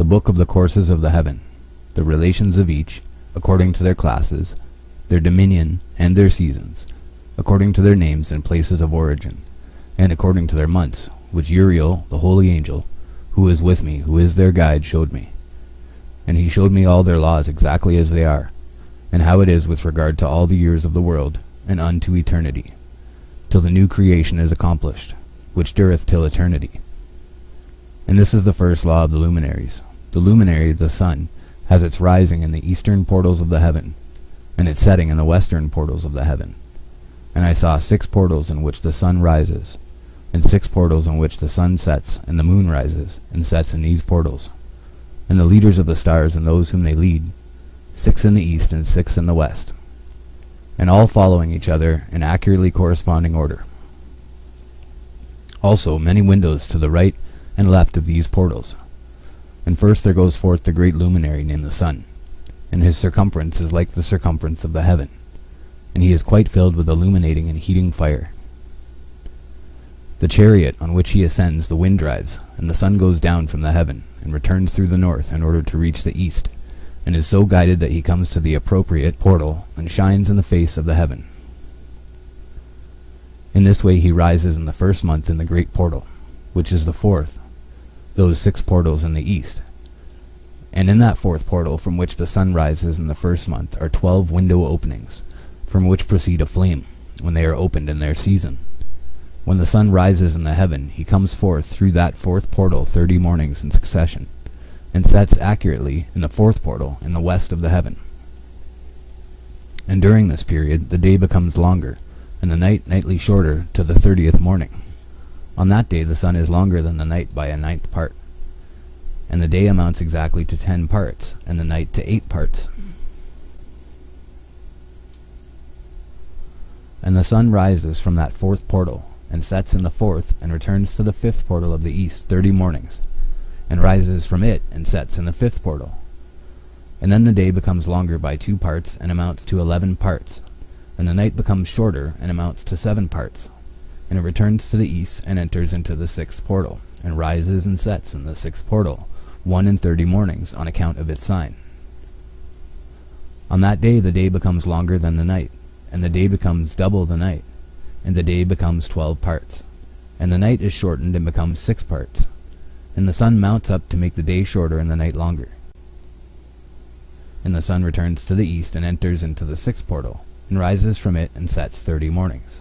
the book of the courses of the heaven, the relations of each, according to their classes, their dominion and their seasons, according to their names and places of origin, and according to their months, which Uriel, the holy angel, who is with me, who is their guide, showed me. And he showed me all their laws exactly as they are, and how it is with regard to all the years of the world, and unto eternity, till the new creation is accomplished, which dureth till eternity. And this is the first law of the luminaries. The luminary, the sun, has its rising in the eastern portals of the heaven, and its setting in the western portals of the heaven. And I saw 6 portals in which the sun rises, and 6 portals in which the sun sets, and the moon rises, and sets in these portals. And the leaders of the stars and those whom they lead, 6 in the east and 6 in the west, and all following each other in accurately corresponding order. Also many windows to the right and left of these portals. And first there goes forth the great luminary named the sun, and his circumference is like the circumference of the heaven, and he is quite filled with illuminating and heating fire. The chariot on which he ascends the wind drives, and the sun goes down from the heaven, and returns through the north in order to reach the east, and is so guided that he comes to the appropriate portal, and shines in the face of the heaven. In this way he rises in the first month in the great portal, which is the 4th, those 6 portals in the east. And in that 4th portal from which the sun rises in the first month are 12 window openings, from which proceed a flame, when they are opened in their season. When the sun rises in the heaven, he comes forth through that 4th portal 30 mornings in succession, and sets accurately in the 4th portal in the west of the heaven. And during this period the day becomes longer, and the night nightly shorter to the 30th morning. On that day the sun is longer than the night by a 9th part, and the day amounts exactly to 10 parts, and the night to 8 parts. And the sun rises from that 4th portal, and sets in the 4th, and returns to the 5th portal of the east 30 mornings, and rises from it, and sets in the 5th portal. And then the day becomes longer by 2 parts, and amounts to 11 parts, and the night becomes shorter, and amounts to 7 parts. And it returns to the east, and enters into the 6th portal, and rises and sets in the 6th portal, 1 in 30 mornings, on account of its sign. On that day the day becomes longer than the night, and the day becomes double the night, and the day becomes 12 parts, and the night is shortened and becomes 6 parts, and the sun mounts up to make the day shorter and the night longer. And the sun returns to the east, and enters into the 6th portal, and rises from it, and sets 30 mornings.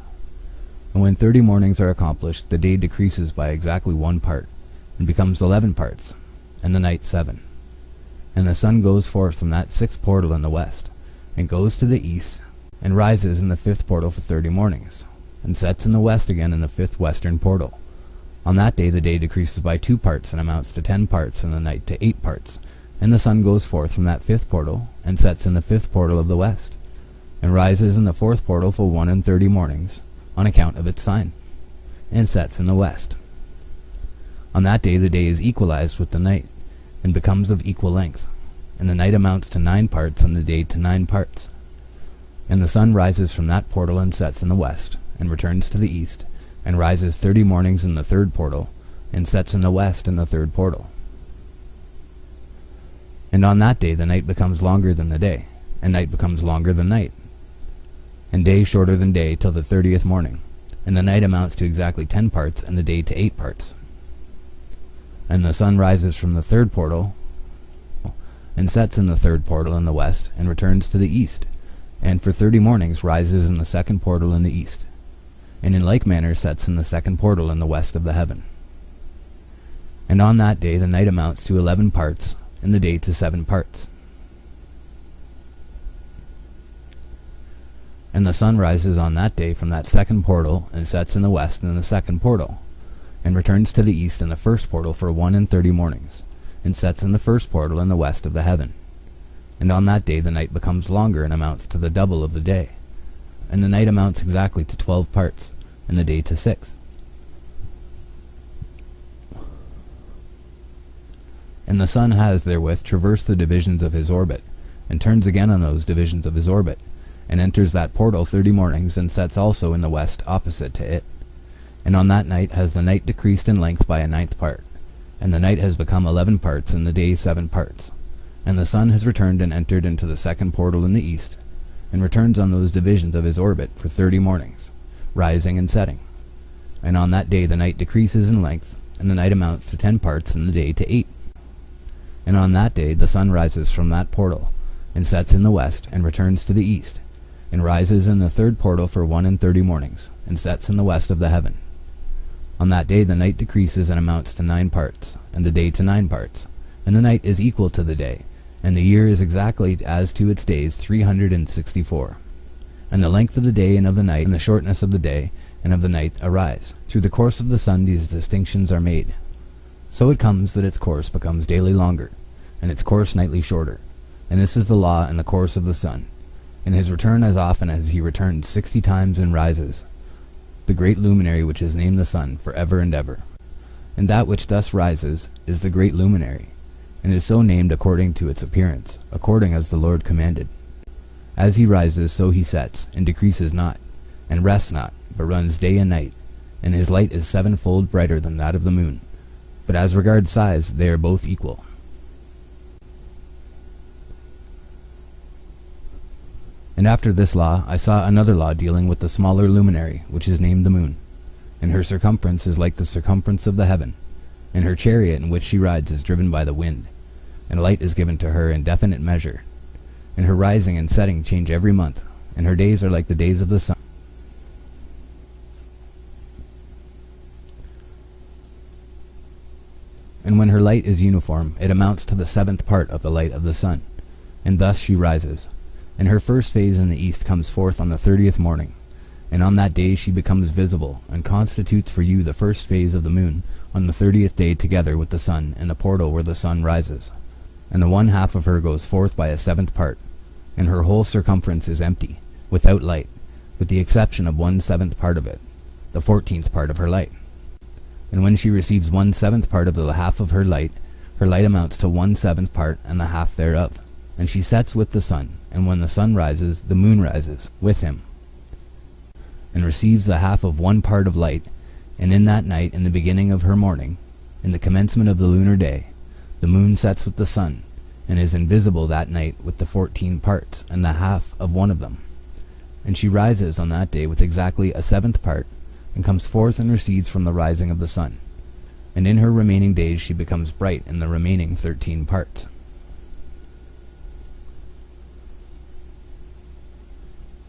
And when 30 mornings are accomplished, the day decreases by exactly 1 part, and becomes 11 parts, and the night 7. And the sun goes forth from that 6th portal in the west, and goes to the east, and rises in the 5th portal for 30 mornings, and sets in the west again in the 5th western portal. On that day the day decreases by 2 parts, and amounts to 10 parts, and the night to 8 parts. And the sun goes forth from that 5th portal, and sets in the 5th portal of the west, and rises in the 4th portal for 1 in 30 mornings, on account of its sign, and sets in the west. On that day the day is equalized with the night, and becomes of equal length, and the night amounts to 9 parts, and the day to 9 parts. And the sun rises from that portal, and sets in the west, and returns to the east, and rises 30 mornings in the 3rd portal, and sets in the west in the 3rd portal. And on that day the night becomes longer than the day, and night becomes longer than night, and day shorter than day till the 30th morning, and the night amounts to exactly 10 parts, and the day to 8 parts. And the sun rises from the 3rd portal, and sets in the 3rd portal in the west, and returns to the east, and for 30 mornings rises in the 2nd portal in the east, and in like manner sets in the 2nd portal in the west of the heaven. And on that day the night amounts to 11 parts, and the day to 7 parts. And the sun rises on that day from that 2nd portal, and sets in the west in the 2nd portal, and returns to the east in the 1st portal for 1 in 30 mornings, and sets in the 1st portal in the west of the heaven. And on that day the night becomes longer, and amounts to the double of the day, and the night amounts exactly to 12 parts, and the day to 6. And the sun has therewith traversed the divisions of his orbit, and turns again on those divisions of his orbit, and enters that portal 30 mornings, and sets also in the west opposite to it. And on that night has the night decreased in length by a 9th part, and the night has become 11 parts, and the day 7 parts. And the sun has returned and entered into the second portal in the east, and returns on those divisions of his orbit for 30 mornings, rising and setting. And on that day the night decreases in length, and the night amounts to 10 parts, and the day to 8. And on that day the sun rises from that portal, and sets in the west, and returns to the east, and rises in the third portal for 31 mornings, and sets in the west of the heaven. On that day the night decreases and amounts to 9 parts, and the day to 9 parts, and the night is equal to the day, and the year is exactly as to its days 364. And the length of the day and of the night, and the shortness of the day and of the night arise. Through the course of the sun these distinctions are made. So it comes that its course becomes daily longer, and its course nightly shorter. And this is the law and the course of the sun. In his return as often as he returns 60 times and rises, the great luminary which is named the sun for ever and ever. And that which thus rises is the great luminary, and is so named according to its appearance, according as the Lord commanded. As he rises, so he sets, and decreases not, and rests not, but runs day and night, and his light is 7-fold brighter than that of the moon. But as regards size, they are both equal. And after this law, I saw another law dealing with the smaller luminary, which is named the moon. And her circumference is like the circumference of the heaven, and her chariot in which she rides is driven by the wind, and light is given to her in definite measure. And her rising and setting change every month, and her days are like the days of the sun. And when her light is uniform, it amounts to the 7th part of the light of the sun, and thus she rises. And her first phase in the east comes forth on the 30th morning, and on that day she becomes visible, and constitutes for you the first phase of the moon on the 30th day together with the sun in the portal where the sun rises. And the 1/2 of her goes forth by a 7th part, and her whole circumference is empty, without light, with the exception of 1/7 part of it, the 14th part of her light. And when she receives 1/7 part of the half of her light amounts to 1/7 part and the half thereof. And she sets with the sun, and when the sun rises, the moon rises with him, and receives the half of 1 part of light. And in that night, in the beginning of her morning, in the commencement of the lunar day, the moon sets with the sun, and is invisible that night with the 14 parts, and the half of 1 of them. And she rises on that day with exactly a 7th part, and comes forth and recedes from the rising of the sun. And in her remaining days she becomes bright in the remaining 13 parts.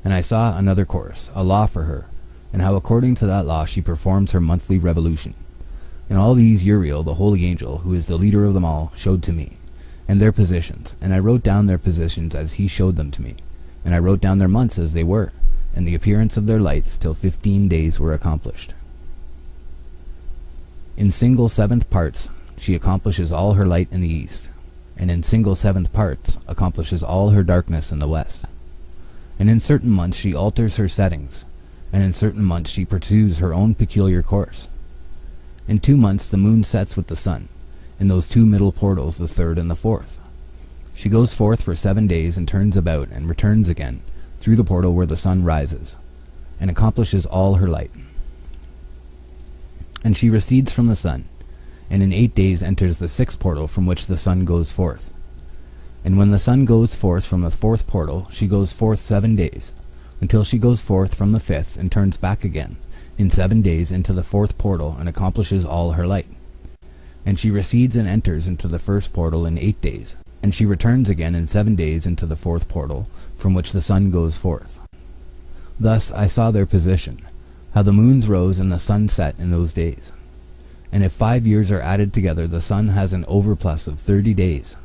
And I saw another course, a law for her, and how according to that law she performs her monthly revolution. And all these Uriel, the holy angel, who is the leader of them all, showed to me, and their positions, and I wrote down their positions as he showed them to me, and I wrote down their months as they were, and the appearance of their lights, till 15 days were accomplished. In single 7th parts she accomplishes all her light in the east, and in single 7th parts accomplishes all her darkness in the west. And in certain months she alters her settings, and in certain months she pursues her own peculiar course. In 2 months the moon sets with the sun, in those 2 middle portals, the 3rd and the 4th. She goes forth for 7 days, and turns about, and returns again, through the portal where the sun rises, and accomplishes all her light. And she recedes from the sun, and in 8 days enters the 6th portal from which the sun goes forth. And when the sun goes forth from the 4th portal, she goes forth 7 days, until she goes forth from the 5th, and turns back again, in 7 days into the 4th portal, and accomplishes all her light. And she recedes and enters into the 1st portal in 8 days, and she returns again in 7 days into the 4th portal, from which the sun goes forth. Thus I saw their position, how the moons rose and the sun set in those days. And if 5 years are added together, the sun has an overplus of 30 days.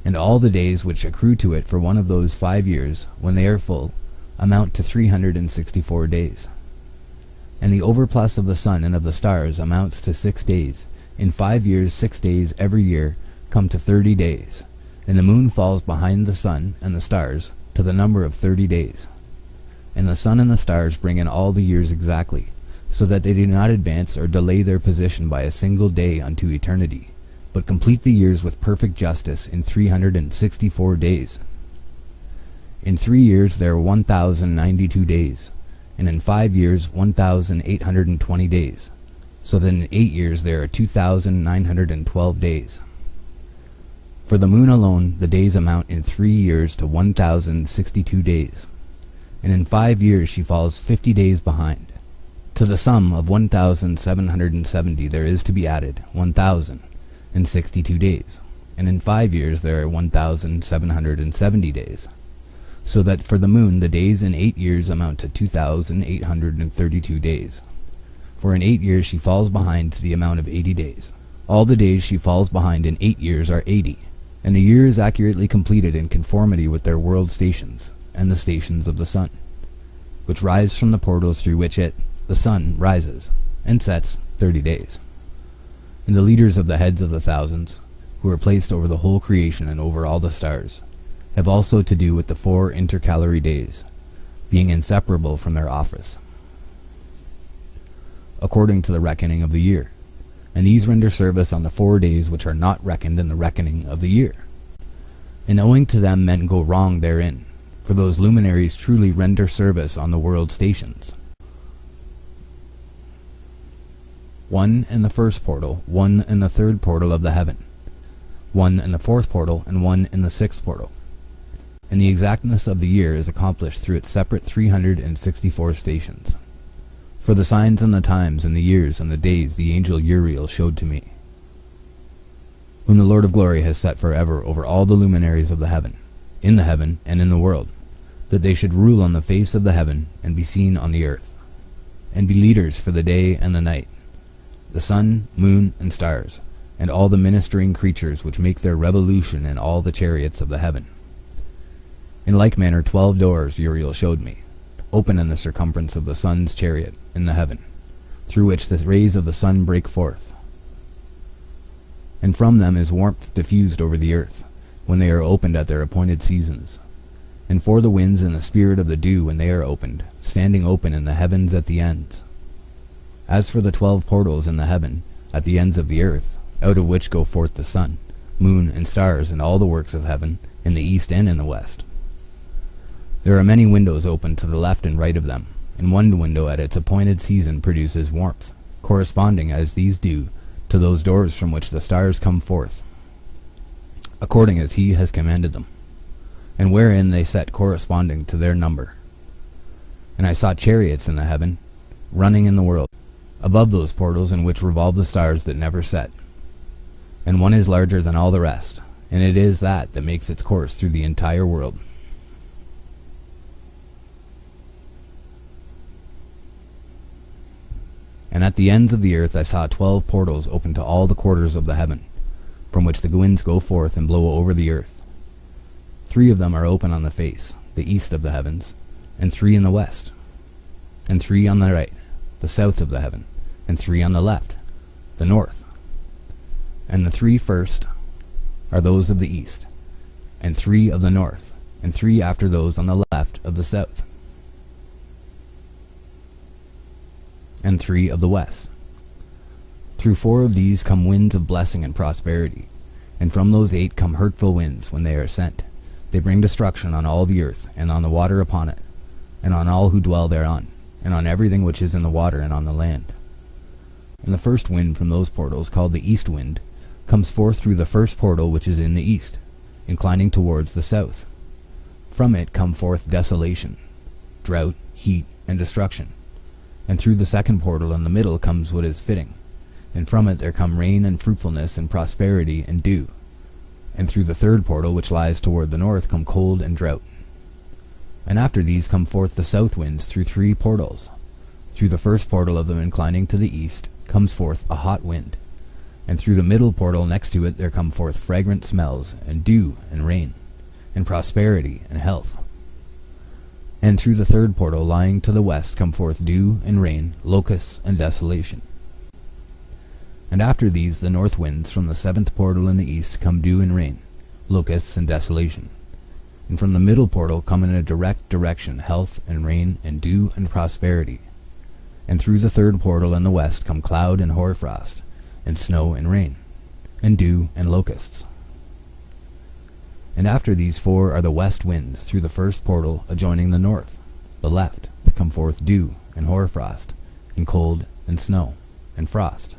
And all the days which accrue to it for one of those 5 years, when they are full, amount to 364 days. And the overplus of the sun and of the stars amounts to 6 days. In 5 years 6 days every year come to 30 days, and the moon falls behind the sun and the stars to the number of 30 days. And the sun and the stars bring in all the years exactly, so that they do not advance or delay their position by a single day unto eternity, but complete the years with perfect justice in 364 days. In 3 years there are 1,092 days, and in 5 years 1,820 days. so that in 8 years there are 2,912 days. For the moon alone, the days amount in 3 years to 1,062 days, and in 5 years she falls 50 days behind. To the sum of 1,770 there is to be added 1,062 days, and in 5 years there are 1,770 days, so that for the moon the days in 8 years amount to 2,832 days. For in 8 years she falls behind to the amount of 80 days. All the days she falls behind in 8 years are 80, and the year is accurately completed in conformity with their world stations, and the stations of the sun, which rise from the portals through which it, the sun, rises, and sets 30 days. And the leaders of the heads of the thousands, who are placed over the whole creation and over all the stars, have also to do with the 4 intercalary days, being inseparable from their office, according to the reckoning of the year. And these render service on the 4 days which are not reckoned in the reckoning of the year. And owing to them men go wrong therein, for those luminaries truly render service on the world stations. 1 in the first portal, 1 in the third portal of the heaven, 1 in the fourth portal, and 1 in the sixth portal. And the exactness of the year is accomplished through its separate 364 stations. For the signs and the times and the years and the days the angel Uriel showed to me, whom the Lord of glory has set forever over all the luminaries of the heaven, in the heaven and in the world, that they should rule on the face of the heaven and be seen on the earth, and be leaders for the day and the night, the sun, moon, and stars, and all the ministering creatures which make their revolution in all the chariots of the heaven. In like manner 12 doors Uriel showed me, open in the circumference of the sun's chariot in the heaven, through which the rays of the sun break forth. And from them is warmth diffused over the earth, when they are opened at their appointed seasons, and for the winds and the spirit of the dew when they are opened, standing open in the heavens at the ends. As for the 12 portals in the heaven, at the ends of the earth, out of which go forth the sun, moon, and stars, and all the works of heaven, in the east and in the west. There are many windows open to the left and right of them, and one window at its appointed season produces warmth, corresponding as these do to those doors from which the stars come forth, according as he has commanded them, and wherein they set corresponding to their number. And I saw chariots in the heaven, running in the world, above those portals in which revolve the stars that never set. And one is larger than all the rest, and it is that makes its course through the entire world. And at the ends of the earth I saw 12 portals open to all the quarters of the heaven, from which the winds go forth and blow over the earth. 3 of them are open on the face, the east of the heavens, and 3 in the west, and 3 on the right, the south of the heaven, and 3 on the left, the north. And the 3 first are those of the east, and 3 of the north, and 3 after those on the left of the south, and 3 of the west. Through 4 of these come winds of blessing and prosperity, and from those 8 come hurtful winds when they are sent. They bring destruction on all the earth, and on the water upon it, and on all who dwell thereon, and on everything which is in the water and on the land. And the first wind from those portals, called the east wind, comes forth through the first portal which is in the east, inclining towards the south. From it come forth desolation, drought, heat, and destruction. And through the second portal in the middle comes what is fitting, and from it there come rain and fruitfulness and prosperity and dew. And through the third portal which lies toward the north come cold and drought. And after these come forth the south winds through 3 portals. Through the first portal of them inclining to the east comes forth a hot wind, and through the middle portal next to it there come forth fragrant smells, and dew, and rain, and prosperity, and health. And through the third portal lying to the west come forth dew, and rain, locusts, and desolation. And after these the north winds from the 7th portal in the east come dew and rain, locusts, and desolation. And from the middle portal come in a direct direction health, and rain, and dew, and prosperity. And through the third portal in the west come cloud and hoarfrost, and snow and rain, and dew and locusts. And after these 4 are the west winds through the first portal adjoining the north, the left, come forth dew and hoarfrost, and cold and snow. and frost.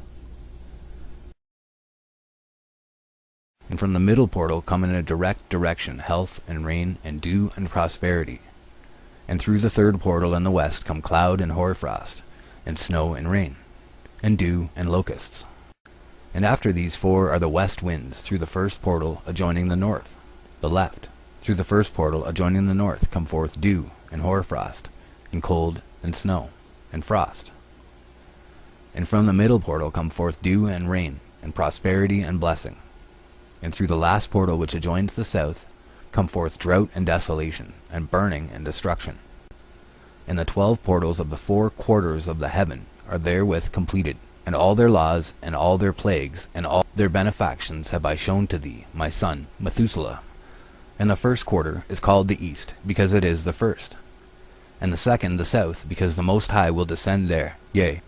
And from the middle portal come in a direct direction health and rain and dew and prosperity. And through the third portal in the west come cloud and hoarfrost, and snow and rain, and dew and locusts. And after these four are the west winds through the first portal adjoining the north, the left. Through the first portal adjoining the north come forth dew and hoarfrost, and cold and snow and frost. And from the middle portal come forth dew and rain, and prosperity and blessing. And through the last portal which adjoins the south come forth drought and desolation, and burning and destruction. And the 12 portals of the 4 quarters of the heaven are therewith completed, and all their laws, and all their plagues, and all their benefactions have I shown to thee, my son, Methuselah. And the first quarter is called the east, because it is the first. And the second the south, because the Most High will descend there, yea,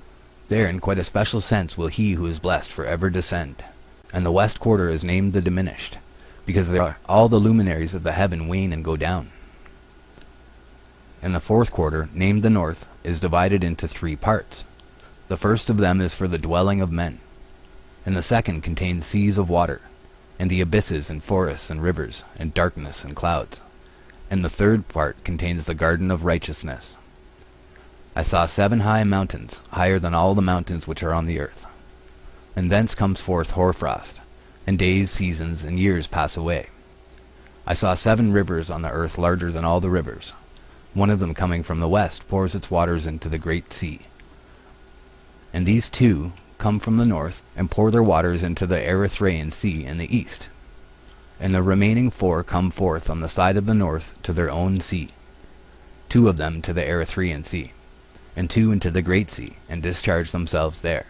there in quite a special sense will he who is blessed forever descend. And the west quarter is named the diminished, because there are all the luminaries of the heaven wane and go down. And the fourth quarter, named the north, is divided into 3 parts. The first of them is for the dwelling of men, and the second contains seas of water, and the abysses and forests and rivers, and darkness and clouds. And the third part contains the garden of righteousness. I saw 7 high mountains, higher than all the mountains which are on the earth. And thence comes forth hoarfrost, and days, seasons, and years pass away. I saw 7 rivers on the earth larger than all the rivers. One of them coming from the west pours its waters into the great sea. And these 2 come from the north, and pour their waters into the Erythraean Sea in the east. And the remaining 4 come forth on the side of the north to their own sea, 2 of them to the Erythraean Sea, and 2 into the great sea, and discharge themselves there.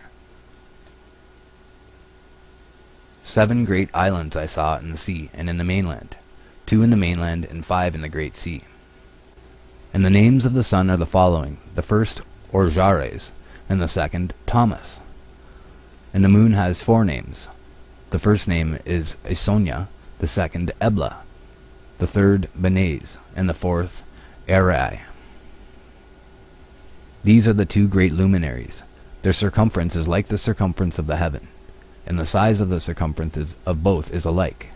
7 great islands I saw in the sea and in the mainland, 2 in the mainland and 5 in the great sea. And the names of the sun are the following: the first Orjares, and the second Thomas. And the moon has 4 names. The first name is Isonia, the second Ebla, the third Benez, and the fourth Erai. These are the 2 great luminaries. Their circumference is like the circumference of the heaven, and the size of the circumferences of both is alike.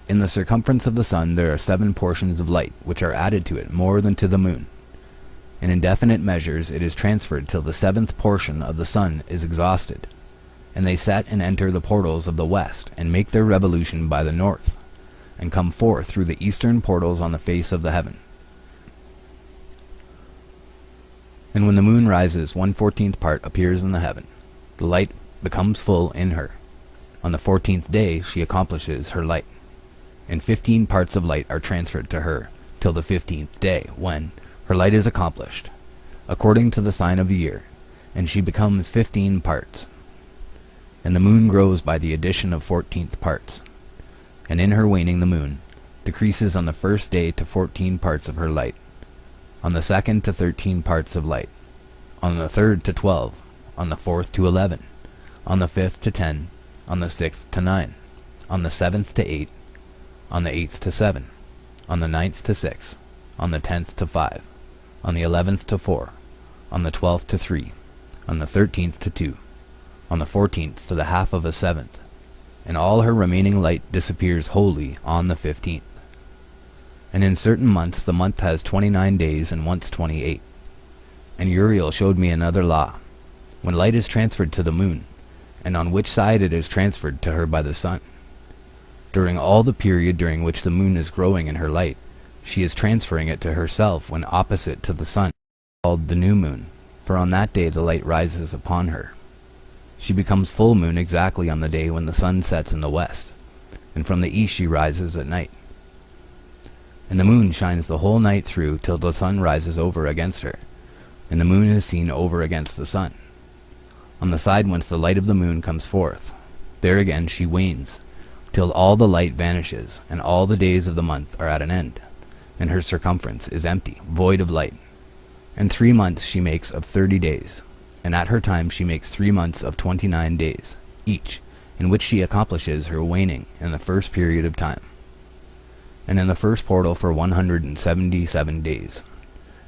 In the circumference of the sun there are 7 portions of light, which are added to it more than to the moon. And in definite measures it is transferred till the 7th portion of the sun is exhausted. And they set and enter the portals of the west, and make their revolution by the north, and come forth through the eastern portals on the face of the heaven. And when the moon rises, 1/14th part appears in the heaven. The light becomes full in her. On the 14th day she accomplishes her light, and 15 parts of light are transferred to her, till the 15th day, when her light is accomplished, according to the sign of the year, and she becomes 15 parts. And the moon grows by the addition of 14th parts, and in her waning the moon decreases on the first day to 14 parts of her light, on the second to 13 parts of light, on the third to 12, on the fourth to 11, on the 5th to 10, on the 6th to 9, on the 7th to 8, on the 8th to 7, on the 9th to 6, on the 10th to 5, on the 11th to 4, on the 12th to 3, on the 13th to 2, on the 14th to the half of a 7th, and all her remaining light disappears wholly on the 15th. And in certain months the month has 29 days and once 28. And Uriel showed me another law. When light is transferred to the moon, and on which side it is transferred to her by the sun, during all the period during which the moon is growing in her light, she is transferring it to herself when opposite to the sun, called the new moon, for on that day the light rises upon her. She becomes full moon exactly on the day when the sun sets in the west, and from the east she rises at night. And the moon shines the whole night through till the sun rises over against her, and the moon is seen over against the sun. On the side whence the light of the moon comes forth, there again she wanes, till all the light vanishes, and all the days of the month are at an end, and her circumference is empty, void of light. And 3 months she makes of 30 days, and at her time she makes 3 months of 29 days, each, in which she accomplishes her waning in the first period of time. And in the first portal for 177 days,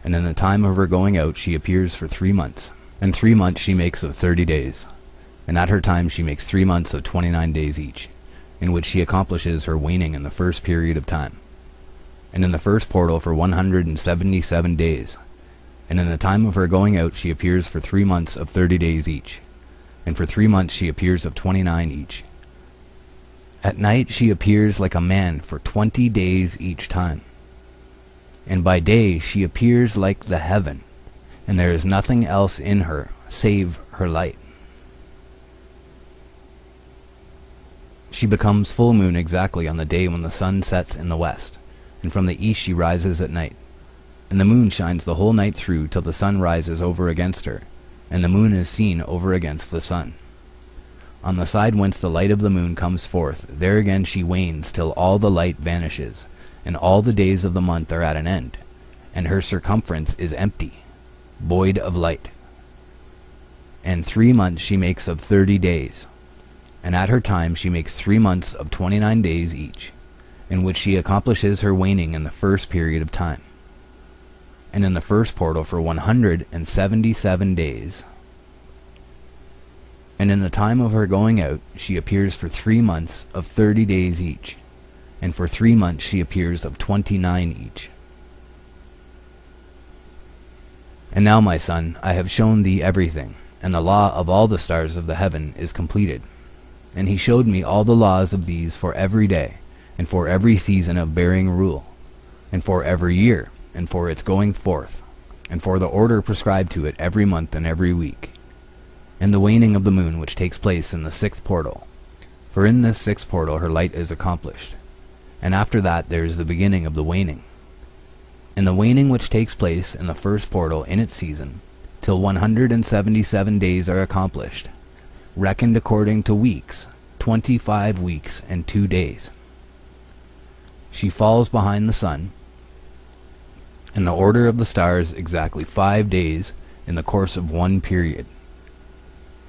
and in the time of her going out she appears for 3 months, and 3 months she makes of 30 days, And at her time she makes 3 months of 29 days each, in which she accomplishes her waning in the first period of time, and in the first portal for 177 days. And in the time of her going out she appears for 3 months of 30 days each, and for 3 months she appears of 29 each. At night she appears like a man for 20 days each time, and by day she appears like the heaven, and there is nothing else in her save her light. She becomes full moon exactly on the day when the sun sets in the west, and from the east she rises at night. And the moon shines the whole night through till the sun rises over against her, and the moon is seen over against the sun. On the side whence the light of the moon comes forth, there again she wanes till all the light vanishes, and all the days of the month are at an end, and her circumference is empty, void of light. And 3 months she makes of 30 days, and at her time she makes 3 months of 29 days each, in which she accomplishes her waning in the first period of time, and in the first portal for 177 days. And in the time of her going out she appears for 3 months of 30 days each, and for 3 months she appears of 29 each. And now, my son, I have shown thee everything, and the law of all the stars of the heaven is completed. And he showed me all the laws of these for every day, and for every season of bearing rule, and for every year, and for its going forth, and for the order prescribed to it every month and every week, and the waning of the moon which takes place in the 6th portal. For in this 6th portal her light is accomplished, and after that there is the beginning of the waning. And the waning which takes place in the 1st portal in its season, till 177 days are accomplished, reckoned according to weeks, 25 weeks and 2 days. She falls behind the sun, in the order of the stars exactly 5 days in the course of one period.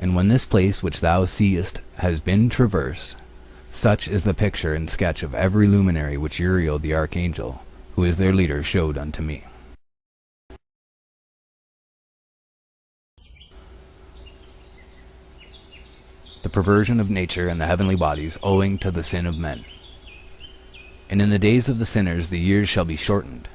And when this place which thou seest has been traversed, such is the picture and sketch of every luminary which Uriel the archangel, who is their leader, showed unto me. The perversion of nature and the heavenly bodies owing to the sin of men. And in the days of the sinners the years shall be shortened,